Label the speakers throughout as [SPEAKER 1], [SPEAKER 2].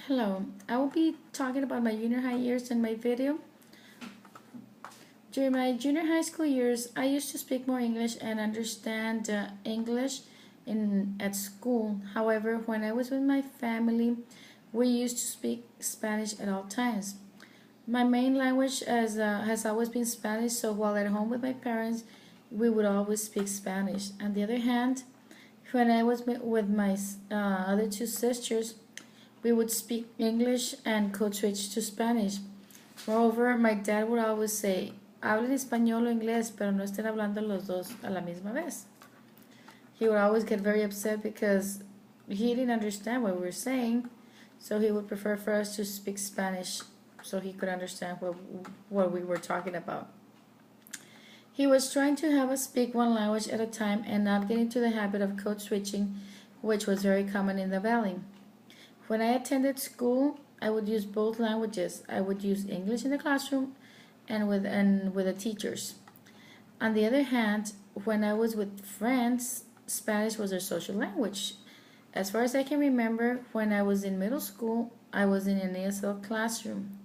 [SPEAKER 1] Hello, I will be talking about my junior high years in my video. During my junior high school years, I used to speak more English and understand English at school. However, when I was with my family, we used to speak Spanish at all times. My main language has always been Spanish, so while at home with my parents, we would always speak Spanish. On the other hand, when I was with my other two sisters, we would speak English and could switch to Spanish. Moreover, my dad would always say, hablen español o inglés, pero no estén hablando los dos a la misma vez. He would always get very upset because he didn't understand what we were saying, so he would prefer for us to speak Spanish so he could understand what we were talking about. He was trying to have us speak one language at a time and not get into the habit of code switching, which was very common in the Valley. When I attended school, I would use both languages. I would use English in the classroom and with the teachers. On the other hand, when I was with friends, Spanish was their social language. As far as I can remember, when I was in middle school, I was in an ESL classroom.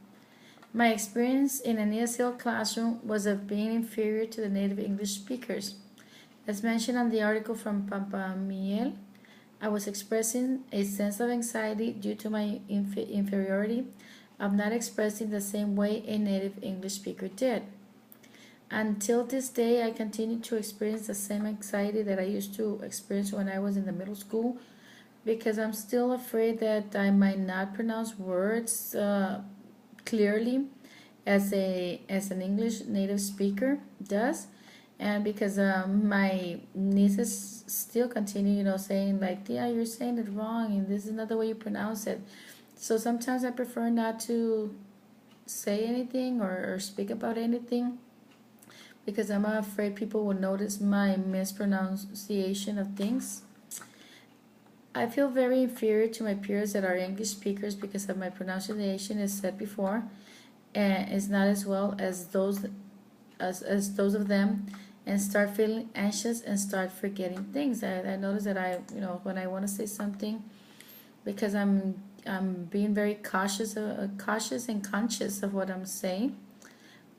[SPEAKER 1] My experience in an ESL classroom was of being inferior to the native English speakers. As mentioned on the article from Pampa Miel, I was expressing a sense of anxiety due to my inferiority of not expressing the same way a native English speaker did. Until this day, I continue to experience the same anxiety that I used to experience when I was in the middle school because I'm still afraid that I might not pronounce words clearly as an English native speaker does, and because my nieces still continue, saying like, yeah, you're saying it wrong, and this is not the way you pronounce it. So sometimes I prefer not to say anything or speak about anything because I'm afraid people will notice my mispronunciation of things. I feel very inferior to my peers that are English speakers because of my pronunciation, as said before, and is not as well as those of them, and start feeling anxious and start forgetting things. I notice that when I want to say something, because I'm being very cautious and conscious of what I'm saying,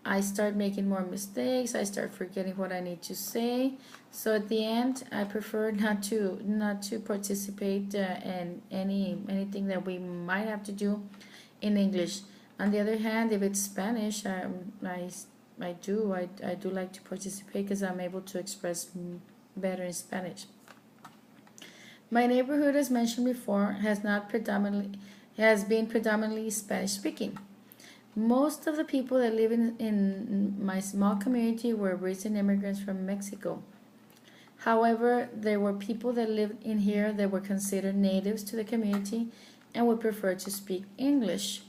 [SPEAKER 1] I start making more mistakes. I start forgetting what I need to say. So at the end, I prefer not to participate in anything that we might have to do in English. On the other hand, if it's Spanish, I do like to participate because I'm able to express better in Spanish. My neighborhood, as mentioned before, has been predominantly Spanish speaking. Most of the people that live in my small community were recent immigrants from Mexico. However, there were people that lived in here that were considered natives to the community and would prefer to speak English.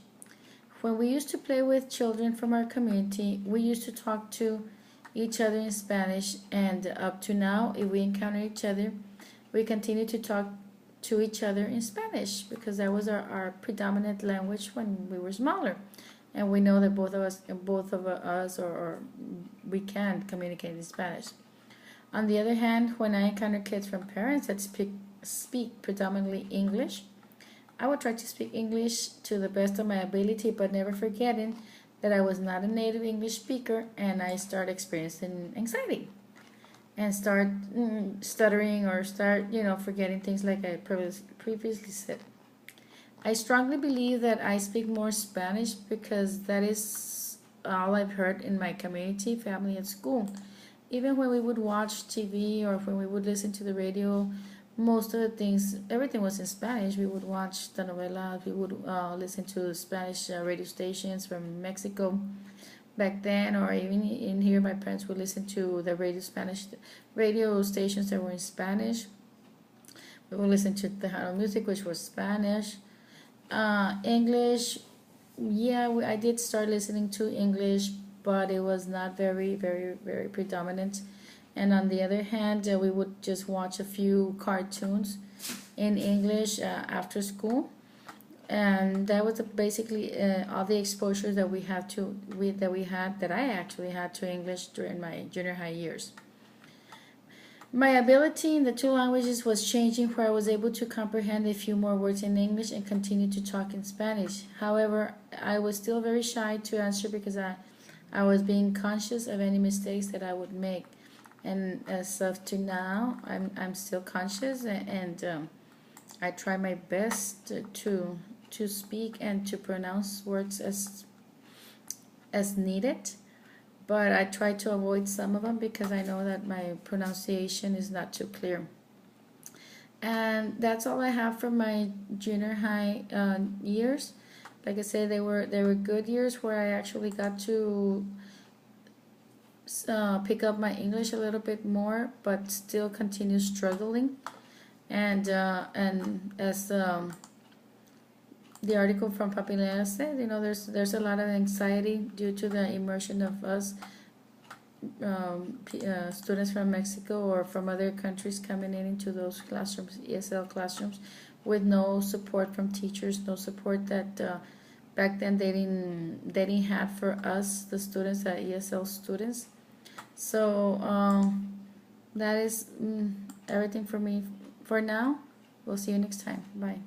[SPEAKER 1] When we used to play with children from our community, we used to talk to each other in Spanish, and up to now, if we encounter each other, we continue to talk to each other in Spanish because that was our predominant language when we were smaller. And we know that both of us or we can communicate in Spanish. On the other hand, when I encounter kids from parents that speak predominantly English, I would try to speak English to the best of my ability, but never forgetting that I was not a native English speaker, and I start experiencing anxiety and start stuttering or start forgetting things like I previously said. I strongly believe that I speak more Spanish because that is all I've heard in my community, family, at school. Even when we would watch TV or when we would listen to the radio, most of the things, everything was in Spanish. We would watch the novelas, we would listen to Spanish radio stations from Mexico back then, or even in here, my parents would listen to the Spanish radio stations that were in Spanish. We would listen to Tejano music, which was Spanish. English, yeah, I did start listening to English, but it was not very, very, very predominant. And on the other hand, we would just watch a few cartoons in English after school, and that was basically all the exposure that that I actually had to English during my junior high years. My ability in the two languages was changing, where I was able to comprehend a few more words in English and continue to talk in Spanish. However, I was still very shy to answer because I was being conscious of any mistakes that I would make. And as of to now, I'm still conscious, and I try my best to speak and to pronounce words as needed, but I try to avoid some of them because I know that my pronunciation is not too clear. And that's all I have from my junior high years. Like I said, they were good years where I actually got to pick up my English a little bit more, but still continue struggling. And as the article from Papilera said, there's a lot of anxiety due to the immersion of us students from Mexico or from other countries coming into those classrooms, ESL classrooms, with no support from teachers, no support that back then they didn't have for us, the students, the ESL students. So that is everything for me for now. We'll see you next time. Bye.